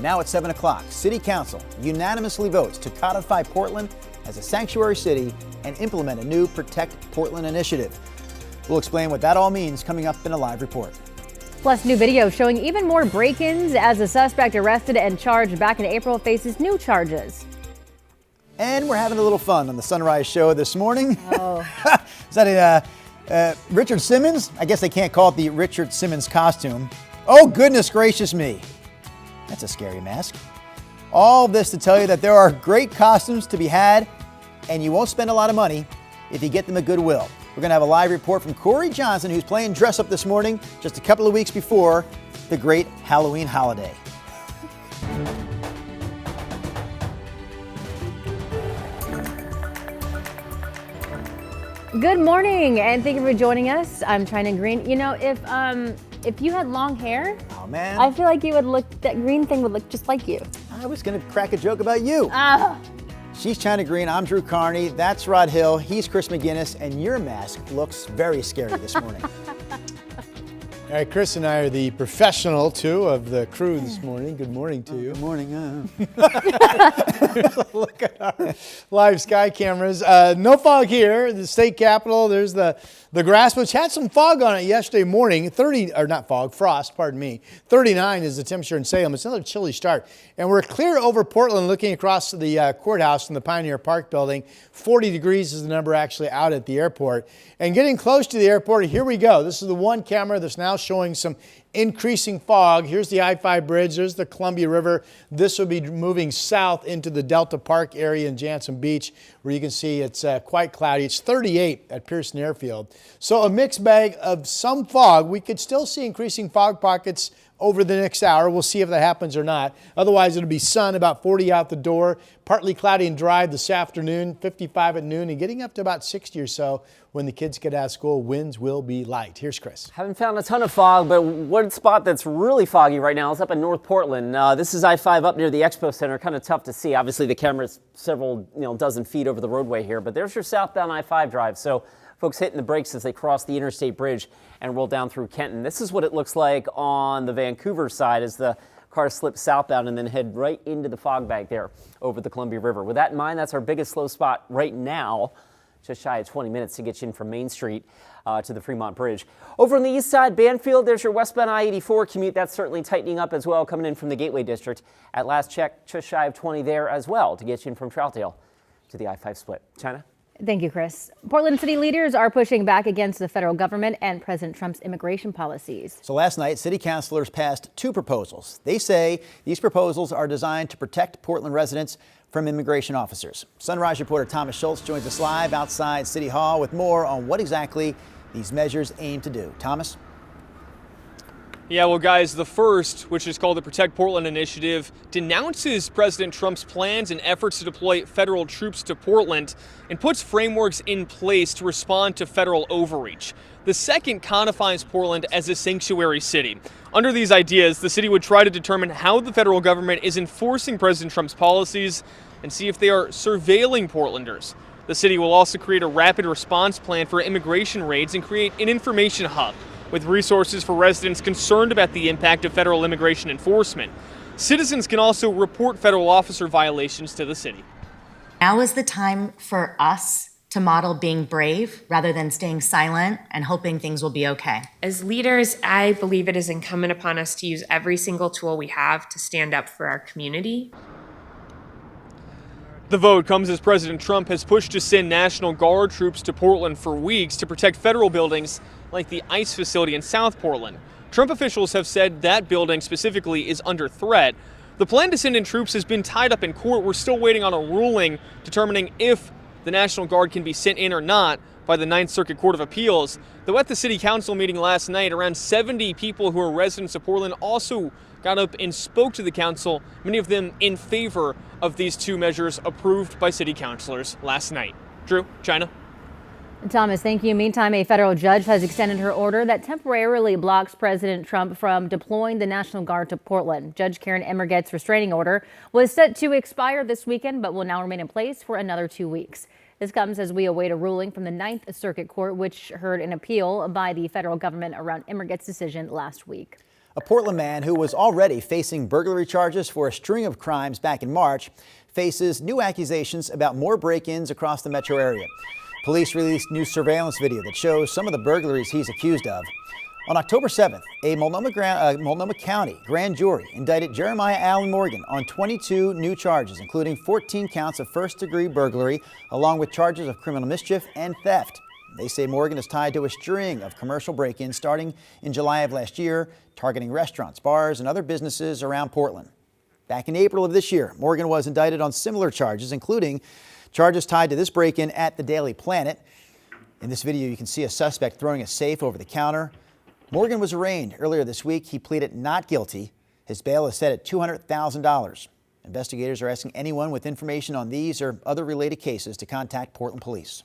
Now at 7 o'clock, City Council unanimously votes to codify Portland as a sanctuary city and implement a new Protect Portland initiative. We'll explain what that all means coming up in a live report. Plus, new video showing even more break-ins as a suspect arrested and charged back in April faces new charges. And we're having a little fun on the Sunrise Show this morning. Oh. Is that Richard Simmons? I guess they can't call it the Richard Simmons costume. Oh, goodness gracious me. That's a scary mask. All this to tell you that there are great costumes to be had, and you won't spend a lot of money if you get them at Goodwill. We're going to have a live report from Corey Johnson, who's playing dress up this morning, just a couple of weeks before the great Halloween holiday. Good morning, and thank you for joining us. I'm China Green. You know, if you had long hair, Oh man, I feel like you would look. That green thing would look just like you. I was going to crack a joke about you. Ah. She's China Green, I'm Drew Carney, that's Rod Hill, he's Chris McGinnis, and your mask looks very scary this morning. All right, Chris and I are the professional, too, of the crew this morning. Good morning to you. Good morning. Look at our live sky cameras. No fog here. The state capitol, there's the grass, which had some fog on it yesterday morning. Frost, pardon me. 39 is the temperature in Salem. It's another chilly start. And we're clear over Portland looking across the courthouse from the Pioneer Park building. 40 degrees is the number actually out at the airport. And getting close to the airport, here we go. This is the one camera that's now showing some increasing fog. Here's the I-5 bridge. There's the Columbia River. This will be moving south into the Delta Park area in Jantzen Beach, where you can see it's quite cloudy. It's 38 at Pearson Airfield. So a mixed bag of some fog. We could still see increasing fog pockets over the next hour. We'll see if that happens or not. Otherwise, it'll be sun, about 40 out the door. Partly cloudy and dry this afternoon, 55 at noon, and getting up to about 60 or so when the kids get out of school. Winds will be light. Here's Chris. Haven't found a ton of fog, but one spot that's really foggy right now is up in North Portland. This is I-5 up near the Expo Center. Kind of tough to see. Obviously, the camera's several dozen feet over the roadway here, but there's your southbound I-5 drive. So folks hitting the brakes as they cross the interstate bridge and roll down through Kenton. This is what it looks like on the Vancouver side as the cars slip southbound and then head right into the fog bank there over the Columbia River. With that in mind, that's our biggest slow spot right now, just shy of 20 minutes to get you in from Main Street to the Fremont Bridge. Over on the east side, Banfield, there's your westbound I-84 commute. That's certainly tightening up as well, coming in from the Gateway District. At last check, just shy of 20 there as well to get you in from Troutdale to the I-5 split. China? Thank you, Chris. Portland city leaders are pushing back against the federal government and President Trump's immigration policies. So last night, city councilors passed two proposals. They say these proposals are designed to protect Portland residents from immigration officers. Sunrise reporter Thomas Schultz joins us live outside City Hall with more on what exactly these measures aim to do. Thomas? Yeah, well, guys, the first, which is called the Protect Portland Initiative, denounces President Trump's plans and efforts to deploy federal troops to Portland and puts frameworks in place to respond to federal overreach. The second codifies Portland as a sanctuary city. Under these ideas, the city would try to determine how the federal government is enforcing President Trump's policies and see if they are surveilling Portlanders. The city will also create a rapid response plan for immigration raids and create an information hub with resources for residents concerned about the impact of federal immigration enforcement. Citizens can also report federal officer violations to the city. Now is the time for us to model being brave rather than staying silent and hoping things will be okay. As leaders, I believe it is incumbent upon us to use every single tool we have to stand up for our community. The vote comes as President Trump has pushed to send National Guard troops to Portland for weeks to protect federal buildings like the ICE facility in South Portland. Trump officials have said that building specifically is under threat. The plan to send in troops has been tied up in court. We're still waiting on a ruling determining if the National Guard can be sent in or not by the Ninth Circuit Court of Appeals. Though at the City Council meeting last night, around 70 people who are residents of Portland also got up and spoke to the council, many of them in favor of these two measures approved by city councilors last night. Drew, China. Thomas, thank you. Meantime, a federal judge has extended her order that temporarily blocks President Trump from deploying the National Guard to Portland. Judge Karen Emmerget's restraining order was set to expire this weekend, but will now remain in place for another 2 weeks. This comes as we await a ruling from the Ninth Circuit Court, which heard an appeal by the federal government around Emmerget's decision last week. A Portland man who was already facing burglary charges for a string of crimes back in March faces new accusations about more break-ins across the metro area. Police released new surveillance video that shows some of the burglaries he's accused of. On October 7th, a Multnomah County grand jury indicted Jeremiah Allen Morgan on 22 new charges, including 14 counts of first-degree burglary, along with charges of criminal mischief and theft. They say Morgan is tied to a string of commercial break-ins starting in July of last year, targeting restaurants, bars, and other businesses around Portland. Back in April of this year, Morgan was indicted on similar charges, including charges tied to this break-in at the Daily Planet. In this video, you can see a suspect throwing a safe over the counter. Morgan was arraigned earlier this week. He pleaded not guilty. His bail is set at $200,000. Investigators are asking anyone with information on these or other related cases to contact Portland Police.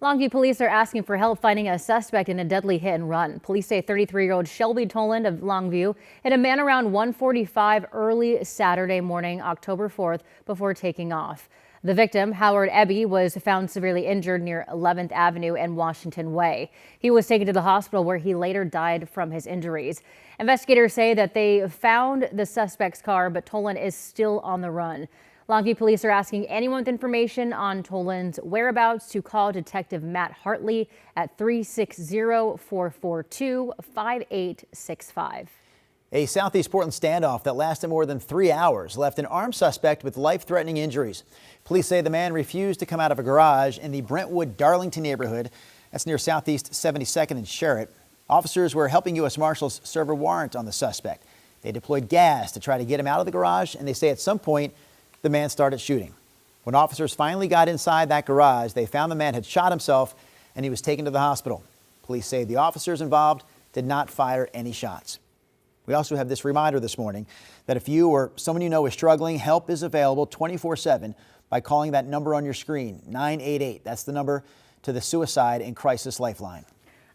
Longview police are asking for help finding a suspect in a deadly hit and run. Police say 33-year-old Shelby Toland of Longview hit a man around 1:45 early Saturday morning, October 4th, before taking off. The victim, Howard Ebby, was found severely injured near 11th Avenue and Washington Way. He was taken to the hospital where he later died from his injuries. Investigators say that they found the suspect's car, but Toland is still on the run. Longview police are asking anyone with information on Toland's whereabouts to call Detective Matt Hartley at 360-442-5865. A Southeast Portland standoff that lasted more than 3 hours left an armed suspect with life-threatening injuries. Police say the man refused to come out of a garage in the Brentwood-Darlington neighborhood. That's near Southeast 72nd and Sherritt. Officers were helping U.S. Marshals serve a warrant on the suspect. They deployed gas to try to get him out of the garage, and they say at some point the man started shooting. When officers finally got inside that garage, they found the man had shot himself and he was taken to the hospital. Police say the officers involved did not fire any shots. We also have this reminder this morning that if you or someone you know is struggling, help is available 24/7 by calling that number on your screen, 988. That's the number to the Suicide and Crisis Lifeline.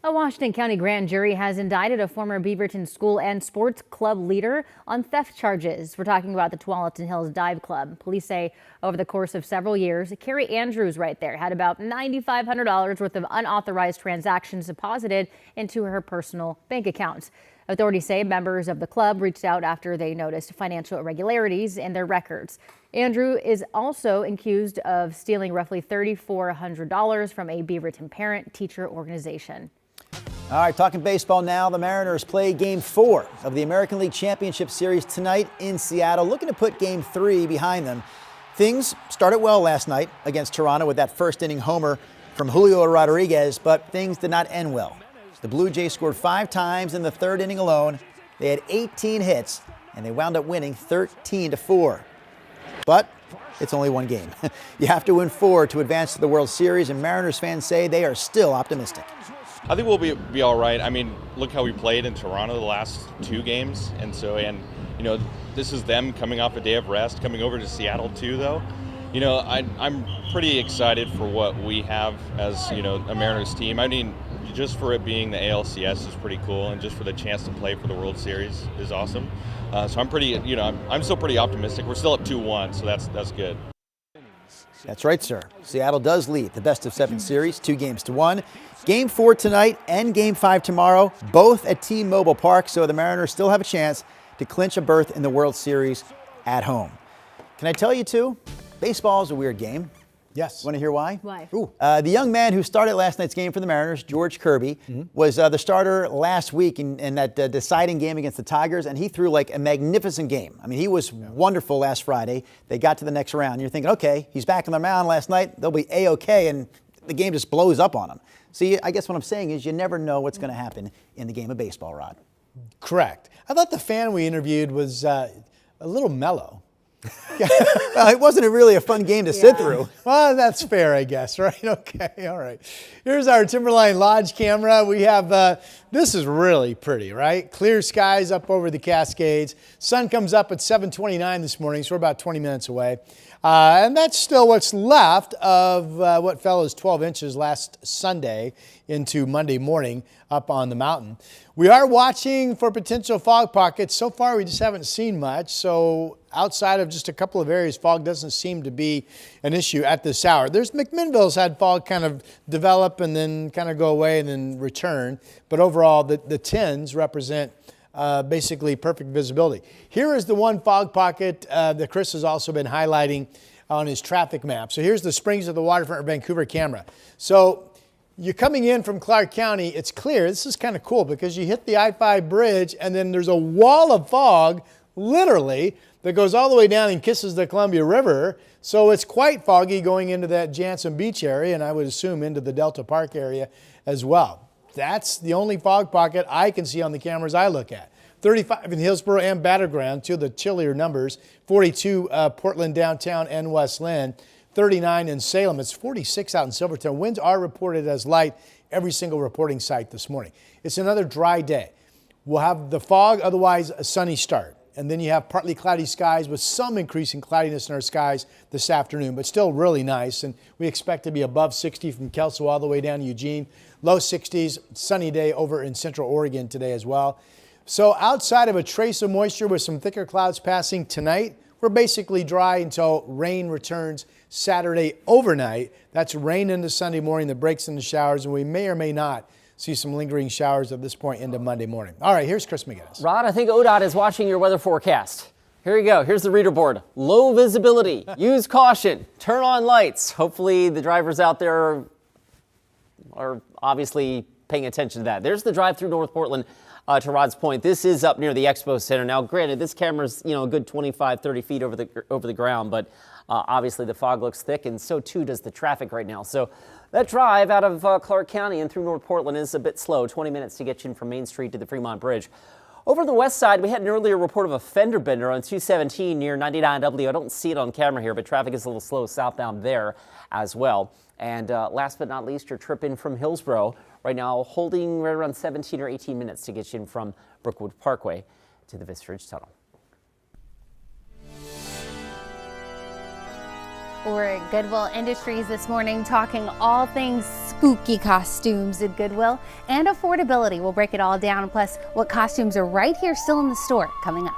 A Washington County grand jury has indicted a former Beaverton School and Sports Club leader on theft charges. We're talking about the Tualatin Hills Dive Club. Police say over the course of several years, Carrie Andrews right there had about $9,500 worth of unauthorized transactions deposited into her personal bank accounts. Authorities say members of the club reached out after they noticed financial irregularities in their records. Andrew is also accused of stealing roughly $3,400 from a Beaverton parent-teacher organization. All right, talking baseball now. The Mariners play Game 4 of the American League Championship Series tonight in Seattle, looking to put Game 3 behind them. Things started well last night against Toronto with that first-inning homer from Julio Rodriguez, but things did not end well. The Blue Jays scored 5 times in the third inning alone. They had 18 hits, and they wound up winning 13-4. But it's only one game. You have to win 4 to advance to the World Series, and Mariners fans say they are still optimistic. I think we'll be all right. I mean, look how we played in Toronto the last 2 games, and you know, this is them coming off a day of rest, coming over to Seattle too, though. You know, I'm pretty excited for what we have as, you know, a Mariners team. I mean, just for it being the ALCS is pretty cool, and just for the chance to play for the World Series is awesome. So I'm pretty, you know, I'm still pretty optimistic. We're still up 2-1, so that's good. That's right, sir. Seattle does lead the best-of-7 series, 2-1. Game 4 tonight and Game 5 tomorrow, both at T-Mobile Park, so the Mariners still have a chance to clinch a berth in the World Series at home. Can I tell you, too, baseball is a weird game. Yes. Want to hear why? Why? The young man who started last night's game for the Mariners, George Kirby, was the starter last week in that deciding game against the Tigers, and he threw like a magnificent game. I mean, he was wonderful last Friday. They got to the next round. You're thinking, okay, he's back on the mound last night. They'll be A-okay, and the game just blows up on him. See, I guess what I'm saying is you never know what's going to happen in the game of baseball, Rod. Correct. I thought the fan we interviewed was a little mellow. Well, it wasn't really a fun game to sit through. Well, that's fair, I guess, right? Okay, all right. Here's our Timberline Lodge camera. We have, this is really pretty, right? Clear skies up over the Cascades. Sun comes up at 7:29 this morning, so we're about 20 minutes away. And that's still what's left of what fell as 12 inches last Sunday into Monday morning up on the mountain. We are watching for potential fog pockets. So far, we just haven't seen much. So outside of just a couple of areas, fog doesn't seem to be an issue at this hour. There's McMinnville's had fog kind of develop and then kind of go away and then return. But overall, the 10s represent basically perfect visibility. Here is the one fog pocket that Chris has also been highlighting on his traffic map. So here's the Springs of the Waterfront Vancouver camera. So you're coming in from Clark County, it's clear. This is kind of cool because you hit the I-5 bridge and then there's a wall of fog, literally, that goes all the way down and kisses the Columbia River. So it's quite foggy going into that Jansen Beach area, and I would assume into the Delta Park area as well. That's the only fog pocket I can see on the cameras I look at. 35 in Hillsborough and Battleground, two of the chillier numbers. 42 Portland downtown and West Lynn. 39 in Salem. It's 46 out in Silverton. Winds are reported as light every single reporting site this morning. It's another dry day. We'll have the fog, otherwise a sunny start. And then you have partly cloudy skies with some increasing cloudiness in our skies this afternoon, but still really nice. And we expect to be above 60 from Kelso all the way down to Eugene. Low 60s, sunny day over in Central Oregon today as well. So outside of a trace of moisture with some thicker clouds passing tonight, we're basically dry until rain returns Saturday overnight. That's rain into Sunday morning that breaks into showers, and we may or may not see some lingering showers at this point into Monday morning. All right, here's Chris McGinnis. Rod, I think ODOT is watching your weather forecast. Here you go. Here's the reader board. Low visibility. Use caution. Turn on lights. Hopefully the drivers out there are obviously paying attention to that. There's the drive through North Portland. To Rod's point, this is up near the Expo Center. Now, granted, this camera's, a good 25, 30 feet over the ground, but obviously the fog looks thick, and so too does the traffic right now. So that drive out of Clark County and through North Portland is a bit slow, 20 minutes to get you in from Main Street to the Fremont Bridge. Over on the west side, we had an earlier report of a fender bender on 217 near 99W. I don't see it on camera here, but traffic is a little slow southbound there as well. And last but not least, your trip in from Hillsborough right now holding right around 17 or 18 minutes to get you in from Brookwood Parkway to the Vista Ridge Tunnel. We're at Goodwill Industries this morning talking all things spooky costumes at Goodwill and affordability. We'll break it all down, plus what costumes are right here still in the store coming up.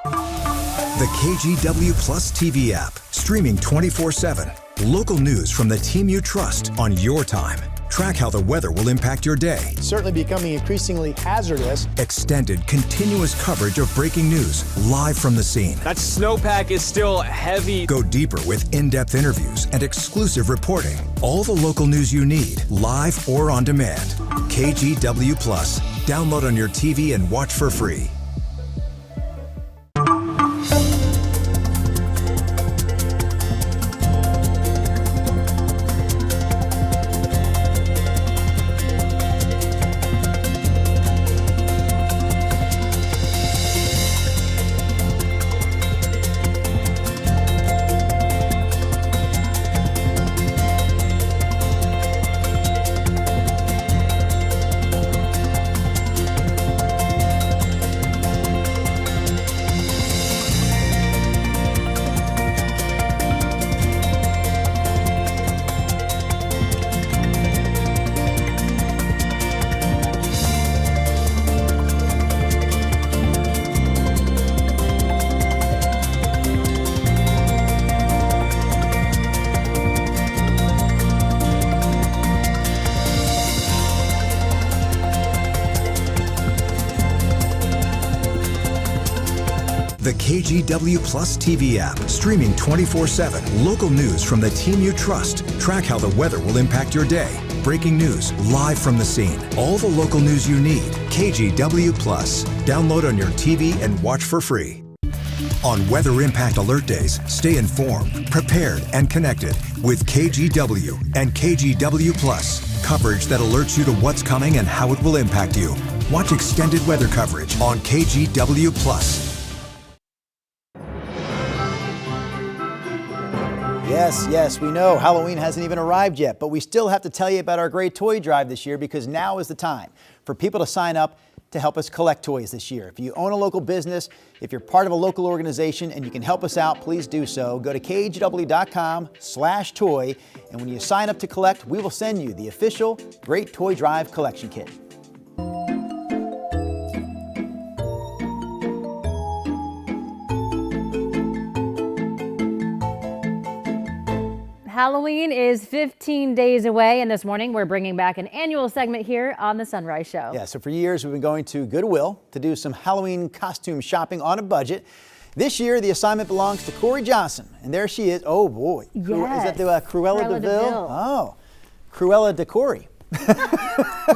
The KGW Plus TV app, streaming 24/7. Local news from the team you trust on your time. Track how the weather will impact your day. Certainly becoming increasingly hazardous. Extended, continuous coverage of breaking news live from the scene. That snowpack is still heavy. Go deeper with in-depth interviews and exclusive reporting. All the local news you need, live or on demand. KGW Plus. Download on your TV and watch for free. The KGW Plus TV app, streaming 24/7. Local news from the team you trust. Track how the weather will impact your day. Breaking news live from the scene. All the local news you need. KGW Plus. Download on your TV and watch for free. On Weather Impact Alert Days, stay informed, prepared, and connected with KGW and KGW Plus. Coverage that alerts you to what's coming and how it will impact you. Watch extended weather coverage on KGW Plus. Yes, we know Halloween hasn't even arrived yet, but we still have to tell you about our great toy drive this year because now is the time for people to sign up to help us collect toys this year. If you own a local business, if you're part of a local organization and you can help us out, please do so. Go to kgw.com/toy, and when you sign up to collect, we will send you the official Great Toy Drive collection kit. Halloween is 15 days away, and this morning we're bringing back an annual segment here on the Sunrise Show. Yeah, so for years we've been going to Goodwill to do some Halloween costume shopping on a budget. This year the assignment belongs to Corey Johnson, and there she is. Oh boy, Yes. Is that the Cruella de Vil? Vil. Oh, Cruella de Corey.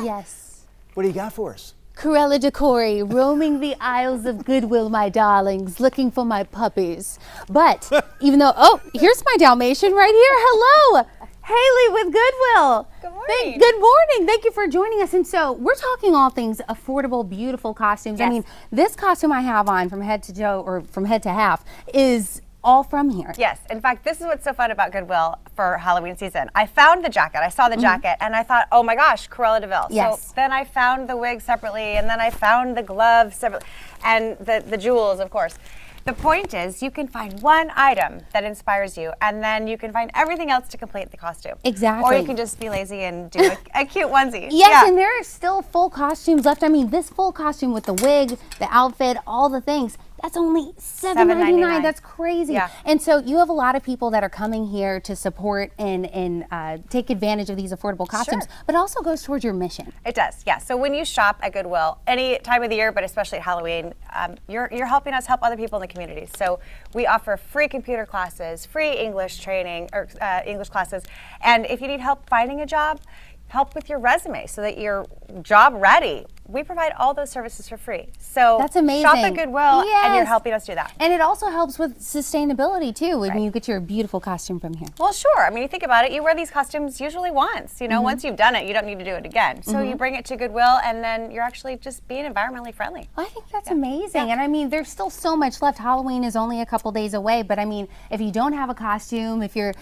Yes. What do you got for us? Cruella de Corey, roaming the aisles of Goodwill, my darlings, looking for my puppies. But even though, oh, here's my Dalmatian right here. Hello, Haley with Goodwill. Good morning. Good morning. Thank you for joining us. And so we're talking all things affordable, beautiful costumes. Yes. I mean, this costume I have on from head to toe, or from head to half, is all from here. Yes. In fact, this is what's so fun about Goodwill for Halloween season. I found the jacket. I saw the jacket, and I thought, oh my gosh, Cruella de Vil. Yes. So then I found the wig separately, and then I found the gloves separately, and the jewels, of course. The point is, you can find one item that inspires you, and then you can find everything else to complete the costume. Exactly. Or you can just be lazy and do a cute onesie. Yes, Yeah. and there are still full costumes left. I mean, this full costume with the wig, the outfit, all the things, that's only $7.99. That's crazy. Yeah. And so you have a lot of people that are coming here to support and take advantage of these affordable costumes, Sure. but it also goes towards your mission. It does, yeah. So when you shop at Goodwill, any time of the year, but especially at Halloween, you're helping us help other people in the community. So we offer free computer classes, free English training, or English classes. And if you need help finding a job, help with your resume so that you're job ready. We provide all those services for free. So That's amazing. shop at Goodwill, and you're Yes. helping us do that. And it also helps with sustainability too when you get your beautiful costume from here. Well, sure. I mean, you think about it, you wear these costumes usually once. You know, once you've done it, you don't need to do it again. So you bring it to Goodwill, and then you're actually just being environmentally friendly. I think that's amazing. And I mean, there's still so much left. Halloween is only a couple days away, but I mean, if you don't have a costume, if you're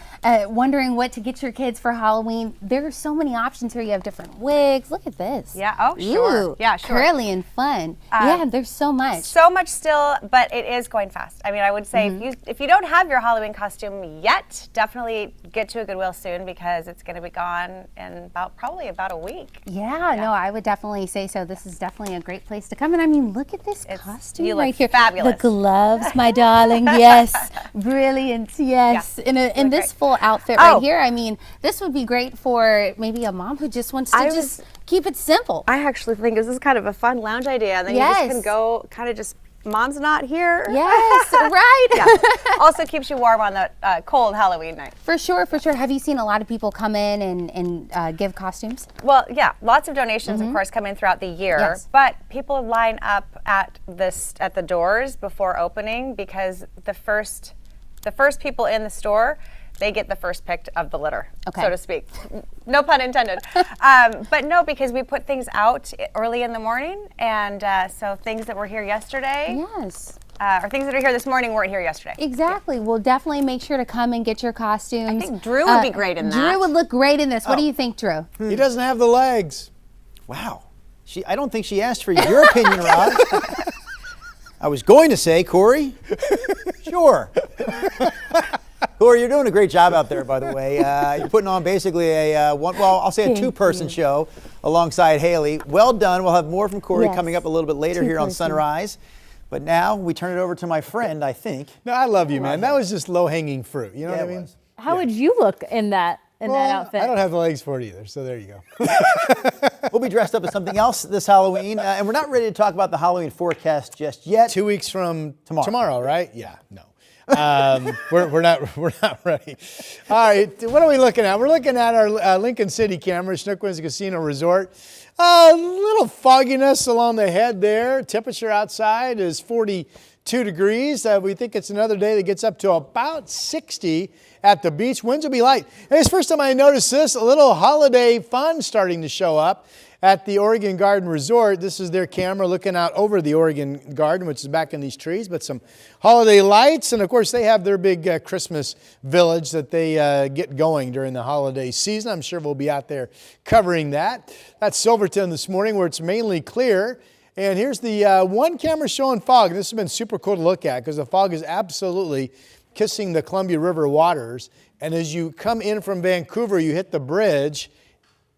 wondering what to get your kids for Halloween, there are so many options here. You have different wigs. Look at this. Yeah, oh, sure. Ooh, Yeah, sure. curly and fun. Yeah, there's so much. So much still, but it is going fast. I mean, I would say if you don't have your Halloween costume yet, definitely get to a Goodwill soon because it's going to be gone in probably about a week. Yeah, no, I would definitely say so. This is definitely a great place to come. And I mean, look at this costume you right look here. fabulous. The gloves, my darling. Yes, brilliant. Yes, Yeah, in this full outfit right here. I mean, this would be great for maybe a mom who just wants to just keep it simple. I actually think this is kind of a fun lounge idea, and then you just can go kind of just, mom's not here. Yes, right. Yeah. Also keeps you warm on the cold Halloween night. For sure, for sure. Have you seen a lot of people come in and give costumes? Well, yeah, lots of donations, of course, come in throughout the year. Yes. But people line up at the doors before opening because the first people in the store, they get the first pick of the litter, so to speak. No pun intended. But no, because we put things out early in the morning, and so things that were here yesterday, Yes. or things that are here this morning weren't here yesterday. Exactly. We'll definitely make sure to come and get your costumes. I think Drew would be great in that. Drew would look great in this. What do you think, Drew? He doesn't have the legs. Wow. I don't think she asked for your opinion, Rob. I was going to say, Corey, sure. Corey, you're doing a great job out there, by the way. You're putting on basically I'll say a two-person show alongside Haley. Well done. We'll have more from Corey coming up a little bit later here on Sunrise. But now we turn it over to my friend, I think. No, I love you, man. That was just low-hanging fruit. You know what I mean? How would you look in that outfit? I don't have the legs for it either, so there you go. We'll be dressed up as something else this Halloween, and we're not ready to talk about the Halloween forecast just yet. 2 weeks from Tomorrow. Tomorrow, right? Yeah, no. We're not ready. All right, what are we looking at? We're looking at our Lincoln City camera, Schnookwan's Casino Resort. A little fogginess along the head there. Temperature outside is 42 degrees. We think it's another day that gets up to about 60 at the beach. Winds will be light. And it's the first time I noticed this, a little holiday fun starting to show up at the Oregon Garden Resort. This is their camera looking out over the Oregon Garden, which is back in these trees, but some holiday lights. And of course, they have their big Christmas village that they get going during the holiday season. I'm sure we'll be out there covering that. That's Silverton this morning where it's mainly clear. And here's the one camera showing fog. This has been super cool to look at because the fog is absolutely kissing the Columbia River waters. And as you come in from Vancouver, you hit the bridge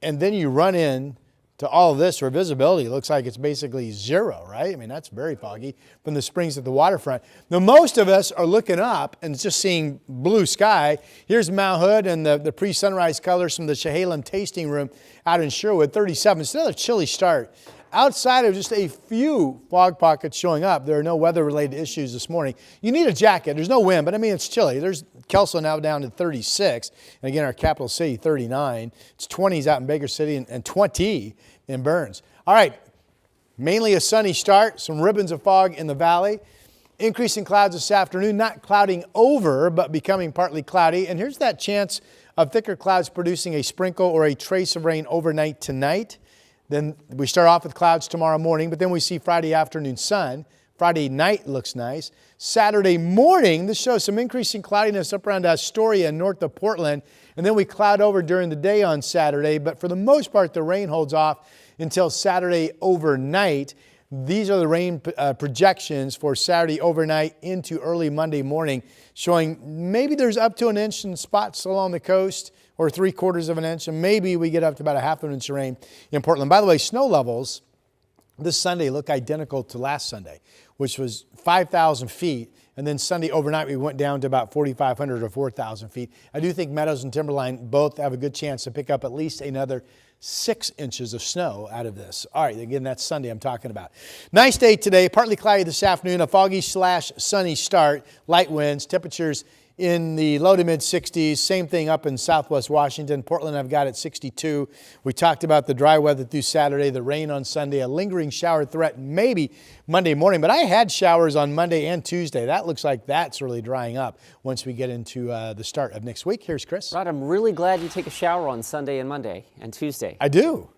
and then you run in to all of this where visibility looks like it's basically zero, right? I mean, that's very foggy from the springs at the waterfront. Now, most of us are looking up and just seeing blue sky. Here's Mount Hood and the pre-sunrise colors from the Chehalem tasting room out in Sherwood, 37. It's another chilly start. Outside of just a few fog pockets showing up, there are no weather-related issues this morning. You need a jacket. There's no wind, but I mean, it's chilly. There's Kelso now down to 36. And again, our capital city, 39. It's 20s out in Baker City and 20 in Burns. All right, mainly a sunny start. Some ribbons of fog in the valley. Increasing clouds this afternoon, not clouding over, but becoming partly cloudy. And here's that chance of thicker clouds producing a sprinkle or a trace of rain overnight tonight. Then we start off with clouds tomorrow morning, but then we see Friday afternoon sun. Friday night looks nice. Saturday morning, this shows some increasing cloudiness up around Astoria and north of Portland. And then we cloud over during the day on Saturday. But for the most part, the rain holds off until Saturday overnight. These are the rain projections for Saturday overnight into early Monday morning, showing maybe there's up to an inch in spots along the coast, or 3/4 of an inch, and maybe we get up to about a 1/2 inch of rain in Portland. By the way, snow levels this Sunday look identical to last Sunday, which was 5,000 feet. And then Sunday overnight, we went down to about 4,500 or 4,000 feet. I do think Meadows and Timberline both have a good chance to pick up at least another 6 inches of snow out of this. All right, again, that's Sunday I'm talking about. Nice day today, partly cloudy this afternoon, a foggy/sunny start, light winds, temperatures in the low to mid 60s. Same thing up in southwest Washington. Portland, I've got at 62. We talked about the dry weather through Saturday, the rain on Sunday, a lingering shower threat maybe Monday morning. But I had showers on Monday and Tuesday. That looks like that's really drying up once we get into the start of next week. Here's Chris. Rod, I'm really glad you take a shower on Sunday and Monday and Tuesday. I do.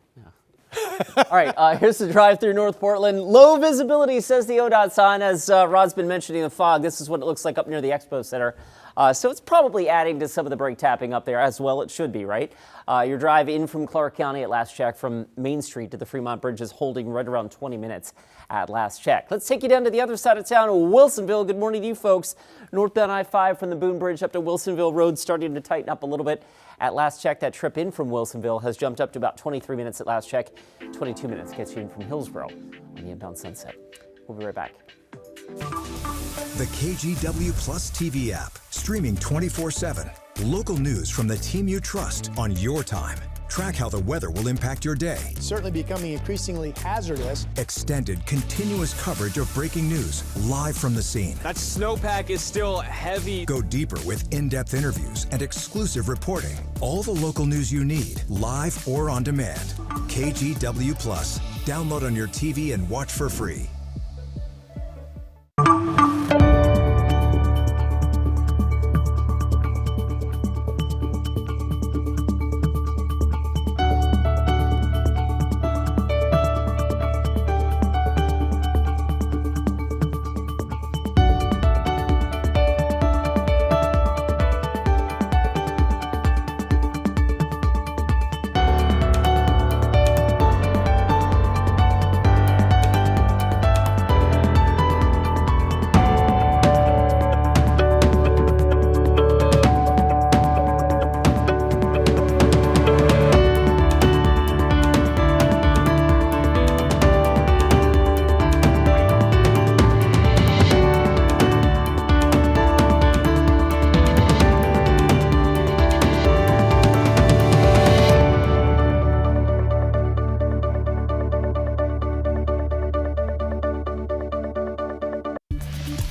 All right, here's the drive through North Portland. Low visibility, says the ODOT sign. As Rod's been mentioning the fog, this is what it looks like up near the Expo Center. So it's probably adding to some of the brake tapping up there, as well it should be, right? Your drive in from Clark County at last check from Main Street to the Fremont Bridge is holding right around 20 minutes at last check. Let's take you down to the other side of town, Wilsonville. Good morning to you folks. Northbound I-5 from the Boone Bridge up to Wilsonville Road starting to tighten up a little bit. At last check, that trip in from Wilsonville has jumped up to about 23 minutes at last check. 22 minutes gets you in from Hillsborough on the inbound Sunset. We'll be right back. The KGW Plus TV app, streaming 24/7. Local news from the team you trust on your time. Track how the weather will impact your day. It's certainly becoming increasingly hazardous. Extended, continuous coverage of breaking news live from the scene. That snowpack is still heavy. Go deeper with in-depth interviews and exclusive reporting. All the local news you need, live or on demand. KGW Plus. Download on your TV and watch for free.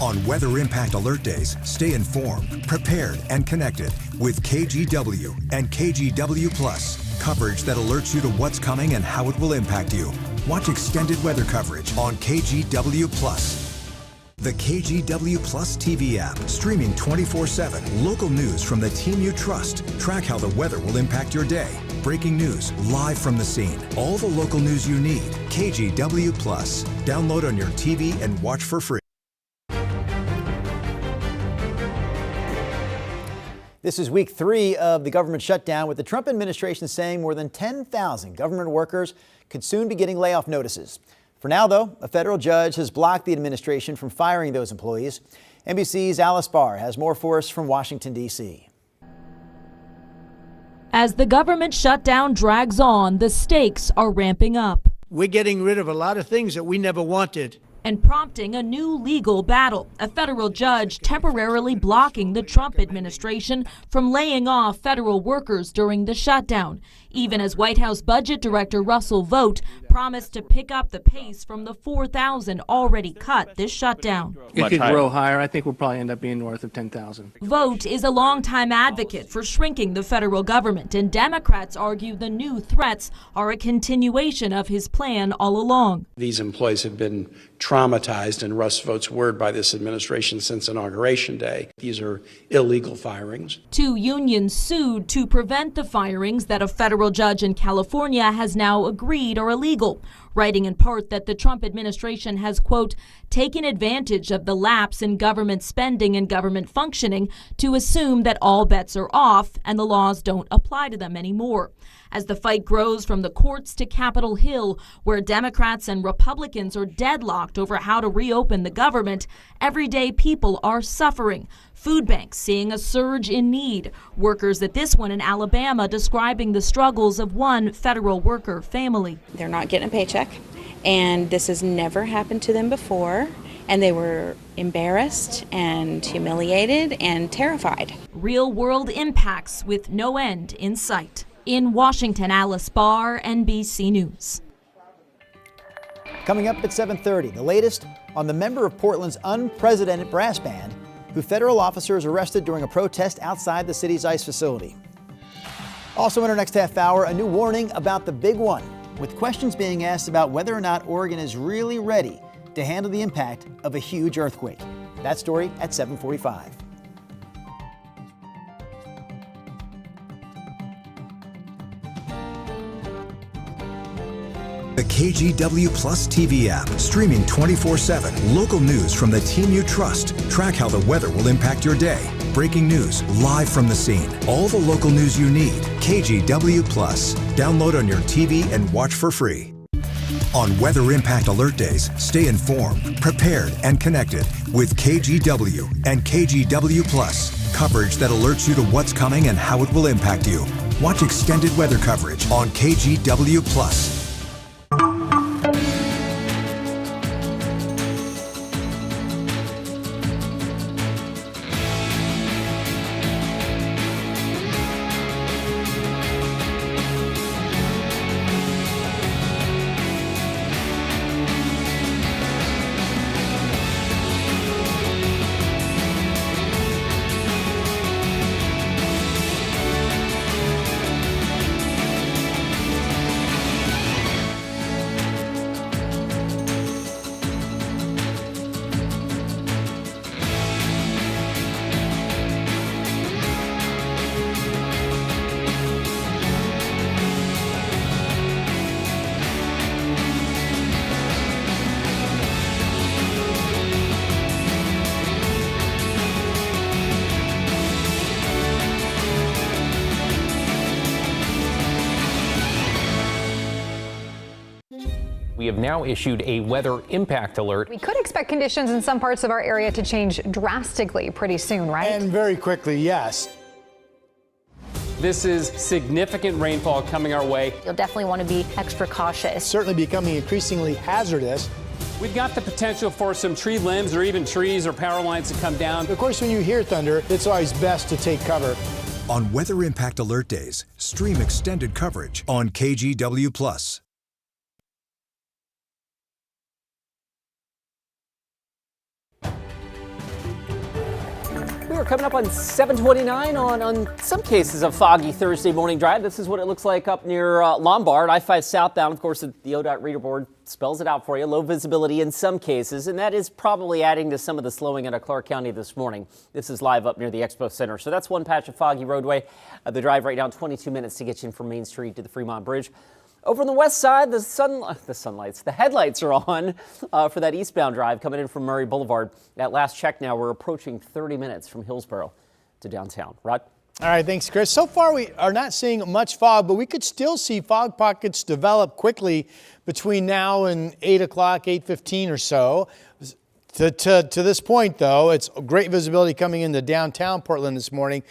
On Weather Impact Alert Days, stay informed, prepared, and connected with KGW and KGW Plus. Coverage that alerts you to what's coming and how it will impact you. Watch extended weather coverage on KGW Plus. The KGW Plus TV app, streaming 24/7. Local news from the team you trust. Track how the weather will impact your day. Breaking news live from the scene. All the local news you need. KGW Plus. Download on your TV and watch for free. This is week 3 of the government shutdown, with the Trump administration saying more than 10,000 government workers could soon be getting layoff notices. For now, though, a federal judge has blocked the administration from firing those employees. NBC's Alice Barr has more for us from Washington, D.C. As the government shutdown drags on, the stakes are ramping up. We're getting rid of a lot of things that we never wanted. And prompting a new legal battle. A federal judge temporarily blocking the Trump administration from laying off federal workers during the shutdown, even as White House Budget Director Russell Vought promised to pick up the pace from the 4,000 already cut this shutdown. It could grow higher. I think we'll probably end up being north of 10,000. Vought is a longtime advocate for shrinking the federal government, and Democrats argue the new threats are a continuation of his plan all along. These employees have been traumatized, in Russ Vought's word, by this administration since Inauguration Day. These are illegal firings. 2 unions sued to prevent the firings that a federal judge in California has now agreed are illegal, writing in part that the Trump administration has, quote, taken advantage of the lapse in government spending and government functioning to assume that all bets are off and the laws don't apply to them anymore. As the fight grows from the courts to Capitol Hill, where Democrats and Republicans are deadlocked over how to reopen the government, everyday people are suffering. Food banks seeing a surge in need. Workers at this one in Alabama describing the struggles of one federal worker family. They're not getting a paycheck, and this has never happened to them before, and they were embarrassed and humiliated and terrified. Real-world impacts with no end in sight. In Washington, Alice Barr, NBC News. Coming up at 7:30, the latest on the member of Portland's unprecedented brass band, who federal officers arrested during a protest outside the city's ICE facility. Also in our next half hour, a new warning about the big one, with questions being asked about whether or not Oregon is really ready to handle the impact of a huge earthquake. That story at 7:45. The KGW Plus TV app, streaming 24/7. Local news from the team you trust. Track how the weather will impact your day. Breaking news live from the scene. All the local news you need. KGW Plus. Download on your TV and watch for free. On Weather Impact Alert Days, stay informed, prepared, and connected with KGW and KGW Plus. Coverage that alerts you to what's coming and how it will impact you. Watch extended weather coverage on KGW Plus. We have now issued a weather impact alert. We could expect conditions in some parts of our area to change drastically pretty soon, right? And very quickly, yes. This is significant rainfall coming our way. You'll definitely want to be extra cautious. Certainly becoming increasingly hazardous. We've got the potential for some tree limbs or even trees or power lines to come down. Of course, when you hear thunder, it's always best to take cover. On Weather Impact Alert Days, stream extended coverage on KGW Plus. We are coming up on 7:29 on some cases of foggy Thursday morning drive. This is what it looks like up near Lombard, I-5 southbound. Of course, the ODOT reader board spells it out for you. Low visibility in some cases, and that is probably adding to some of the slowing out of Clark County this morning. This is live up near the Expo Center. So that's one patch of foggy roadway. The drive right now, 22 minutes to get you in from Main Street to the Fremont Bridge. Over on the west side, the headlights are on for that eastbound drive coming in from Murray Boulevard. At last check now, we're approaching 30 minutes from Hillsborough to downtown. Rod? All right, thanks, Chris. So far, we are not seeing much fog, but we could still see fog pockets develop quickly between now and 8 o'clock, 8:15 or so. To this point, though, it's great visibility coming into downtown Portland this morning.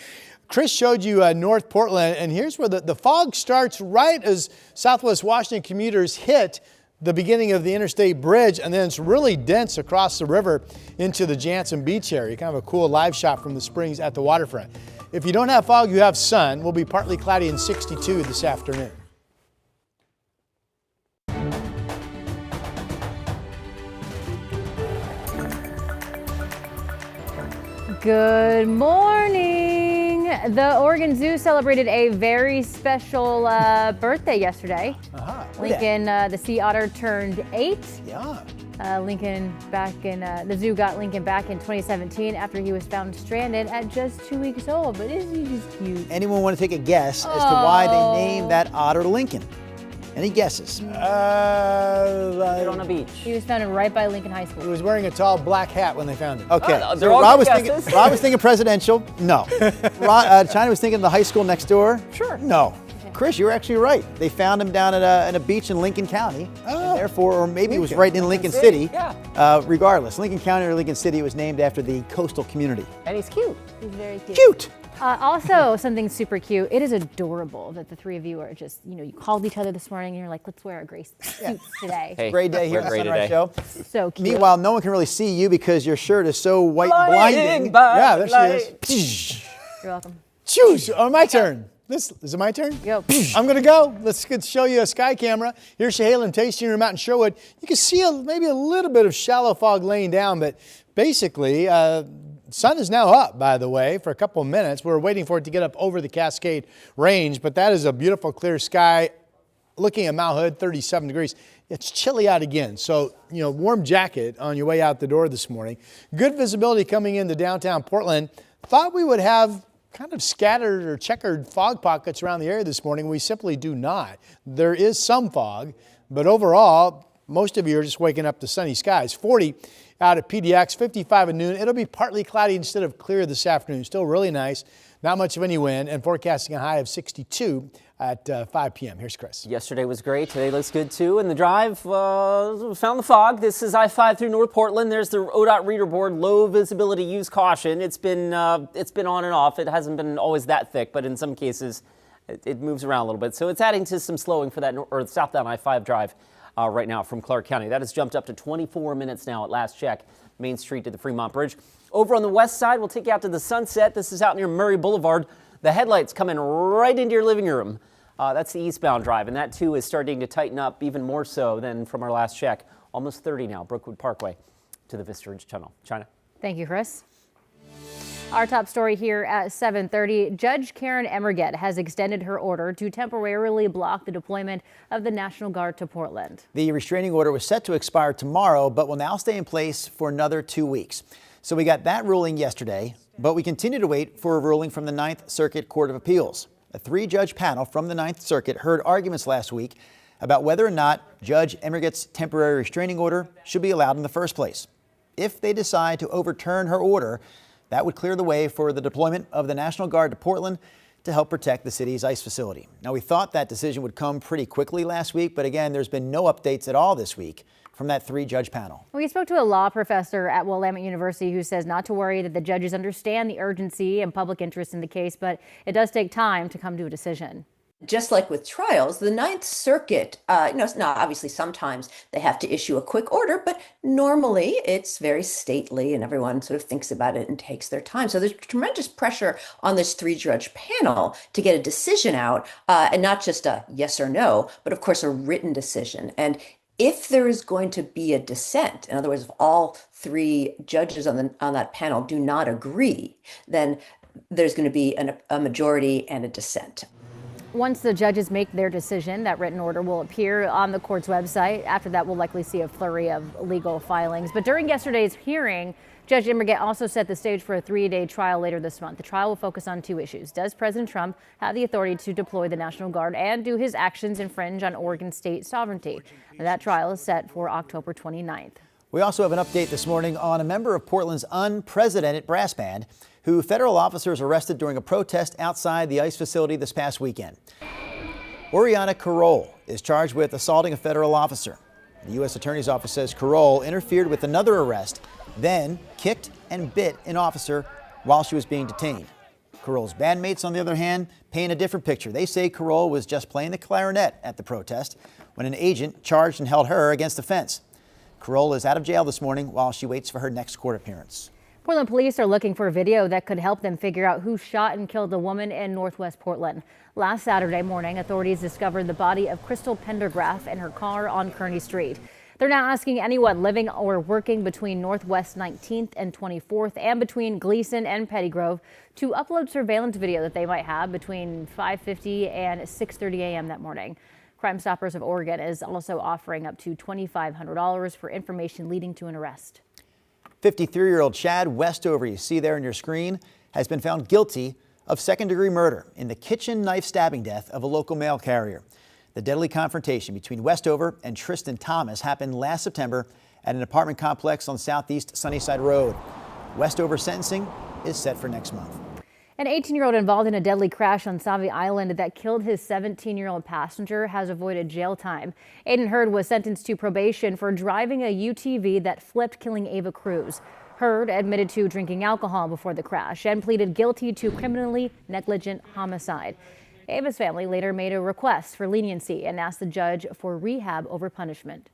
Chris showed you North Portland, and here's where the fog starts right as Southwest Washington commuters hit the beginning of the interstate bridge, and then it's really dense across the river into the Jansen Beach area. Kind of a cool live shot from the springs at the waterfront. If you don't have fog, you have sun. We'll be partly cloudy and 62 this afternoon. Good morning. The Oregon Zoo celebrated a very special birthday yesterday. Lincoln, the sea otter, turned 8. Yeah. Lincoln back in the zoo got Lincoln back in 2017 after he was found stranded at just 2 weeks old. But isn't he just cute? Anyone want to take a guess as to why they named that otter Lincoln? Any guesses? On a beach. He was found right by Lincoln High School. He was wearing a tall black hat when they found him. Okay. They're all Rob good was thinking presidential. No. China was thinking the high school next door. Sure. No. Chris, you're actually right. They found him down at a beach in Lincoln County. And therefore, or maybe it was right in Lincoln City. Yeah. Regardless, Lincoln County or Lincoln City was named after the coastal community. And he's cute. He's very cute. Cute. Also, something super cute. It is adorable that the three of you are just, you called each other this morning and you're like, let's wear our gray suits today. Hey, great day here at the Sunrise Show. So cute. Meanwhile, no one can really see you because your shirt is so white and blinding. Yeah, there she is. You're welcome. Choose. Oh, my turn. Is it my turn? Go. I'm going to go. Let's show you a sky camera. Here's Chehalis Tasting Room out in Sherwood. You can see maybe a little bit of shallow fog laying down, but basically, sun is now up, by the way, for a couple of minutes. We're waiting for it to get up over the Cascade Range, but that is a beautiful clear sky. Looking at Mount Hood, 37 degrees. It's chilly out again, so, warm jacket on your way out the door this morning. Good visibility coming into downtown Portland. Thought we would have kind of scattered or checkered fog pockets around the area this morning. We simply do not. There is some fog, but overall, most of you are just waking up to sunny skies. 40 out at PDX, 55 at noon. It'll be partly cloudy instead of clear this afternoon. Still really nice. Not much of any wind, and forecasting a high of 62 at 5 p.m. Here's Chris. Yesterday was great. Today looks good too. And the drive found the fog. This is I-5 through North Portland. There's the ODOT reader board. Low visibility. Use caution. It's been on and off. It hasn't been always that thick, but in some cases it moves around a little bit. So it's adding to some slowing for that southbound I-5 drive right now from Clark County. That has jumped up to 24 minutes now at last check. Main Street to the Fremont Bridge. Over on the west side, we'll take you out to the Sunset. This is out near Murray Boulevard. The headlights coming right into your living room. That's the eastbound drive, and that too is starting to tighten up even more so than from our last check. Almost 30 now, Brookwood Parkway to the Vista Ridge Tunnel. China. Thank you, Chris. Our top story here at 7:30. Judge Karen Emerget has extended her order to temporarily block the deployment of the National Guard to Portland. The restraining order was set to expire tomorrow, but will now stay in place for another 2 weeks. So we got that ruling yesterday, but we continue to wait for a ruling from the Ninth Circuit Court of Appeals. A 3-judge panel from the Ninth Circuit heard arguments last week about whether or not Judge Emerget's temporary restraining order should be allowed in the first place. If they decide to overturn her order, that would clear the way for the deployment of the National Guard to Portland to help protect the city's ICE facility. Now, we thought that decision would come pretty quickly last week, but again, there's been no updates at all this week from that 3-judge panel. We spoke to a law professor at Willamette University who says not to worry, that the judges understand the urgency and public interest in the case, but it does take time to come to a decision. Just like with trials, the Ninth Circuit, now obviously sometimes they have to issue a quick order, but normally it's very stately and everyone sort of thinks about it and takes their time. So there's tremendous pressure on this 3-judge panel to get a decision out, and not just a yes or no, but of course a written decision. And if there is going to be a dissent, in other words, if all 3 judges on that panel do not agree, then there's going to be a majority and a dissent. Once the judges make their decision, that written order will appear on the court's website. After that, we'll likely see a flurry of legal filings. But during yesterday's hearing, Judge Emerget also set the stage for a 3-day trial later this month. The trial will focus on 2 issues. Does President Trump have the authority to deploy the National Guard, and do his actions infringe on Oregon state sovereignty? And that trial is set for October 29th. We also have an update this morning on a member of Portland's unprecedented brass band who federal officers arrested during a protest outside the ICE facility this past weekend. Oriana Carroll is charged with assaulting a federal officer. The U.S. Attorney's Office says Carroll interfered with another arrest, then kicked and bit an officer while she was being detained. Carol's bandmates, on the other hand, paint a different picture. They say Carol was just playing the clarinet at the protest when an agent charged and held her against the fence. Carol is out of jail this morning while she waits for her next court appearance. Portland police are looking for a video that could help them figure out who shot and killed the woman in Northwest Portland. Last Saturday morning, authorities discovered the body of Crystal Pendergraph in her car on Kearney Street. They're now asking anyone living or working between Northwest 19th and 24th and between Gleason and Pettygrove to upload surveillance video that they might have between 5:50 and 6:30 a.m. that morning. Crime Stoppers of Oregon is also offering up to $2,500 for information leading to an arrest. 53-year-old Chad Westover, you see there on your screen, has been found guilty of second-degree murder in the kitchen knife stabbing death of a local mail carrier. The deadly confrontation between Westover and Tristan Thomas happened last September at an apartment complex on Southeast Sunnyside Road. Westover's sentencing is set for next month. An 18-year-old involved in a deadly crash on Savi Island that killed his 17-year-old passenger has avoided jail time. Aiden Hurd was sentenced to probation for driving a UTV that flipped, killing Ava Cruz. Hurd admitted to drinking alcohol before the crash and pleaded guilty to criminally negligent homicide. Ava's family later made a request for leniency and asked the judge for rehab over punishment.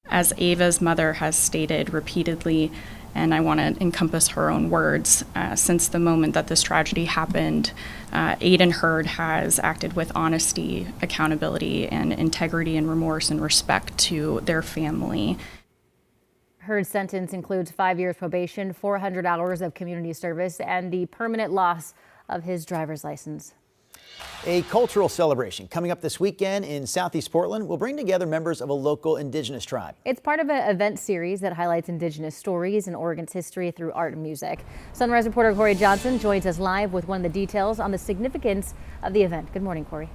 As Ava's mother has stated repeatedly, and I want to encompass her own words, since the moment that this tragedy happened, Aiden Hurd has acted with honesty, accountability, and integrity and remorse and respect to their family. Hurd's sentence includes 5 years probation, 400 hours of community service, and the permanent loss of his driver's license. A cultural celebration coming up this weekend in Southeast Portland will bring together members of a local Indigenous tribe. It's part of an event series that highlights Indigenous stories and Oregon's history through art and music. Sunrise reporter Corey Johnson joins us live with one of the details on the significance of the event. Good morning, Corey.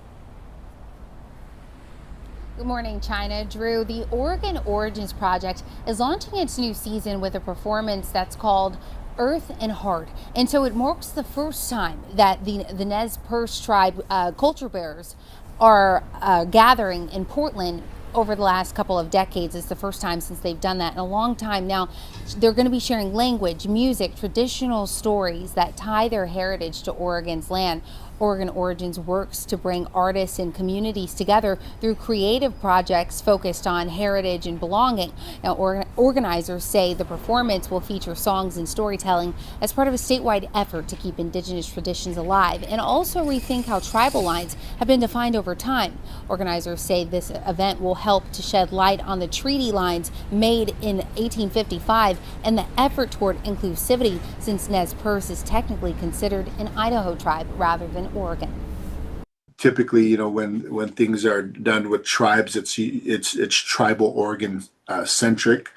Good morning, China. Drew, the Oregon Origins Project is launching its new season with a performance that's called Earth and Heart. And so it marks the first time that the Nez Perce tribe culture bearers are gathering in Portland over the last couple of decades. It's the first time since they've done that in a long time. Now, they're going to be sharing language, music, traditional stories that tie their heritage to Oregon's land. Oregon Origins works to bring artists and communities together through creative projects focused on heritage and belonging. Now, organizers say the performance will feature songs and storytelling as part of a statewide effort to keep Indigenous traditions alive and also rethink how tribal lines have been defined over time. Organizers say this event will help to shed light on the treaty lines made in 1855 and the effort toward inclusivity, since Nez Perce is technically considered an Idaho tribe rather than Oregon. Typically, you know, when things are done with tribes, it's tribal Oregon centric,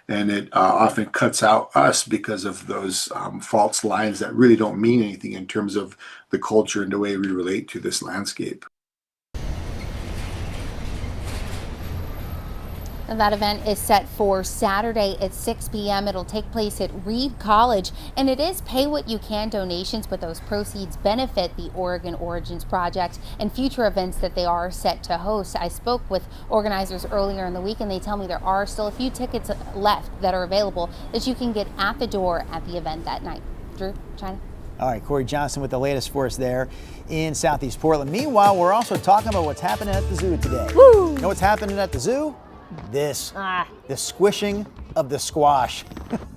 and it often cuts out us because of those false lines that really don't mean anything in terms of the culture and the way we relate to this landscape. And that event is set for Saturday at 6 p.m. It'll take place at Reed College, and it is pay what you can donations, but those proceeds benefit the Oregon Origins Project and future events that they are set to host. I spoke with organizers earlier in the week, and they tell me there are still a few tickets left that are available that you can get at the door at the event that night. Drew, China. All right, Corey Johnson with the latest for us there in Southeast Portland. Meanwhile, we're also talking about what's happening at the zoo today. Woo! You know what's happening at the zoo? The squishing of the squash.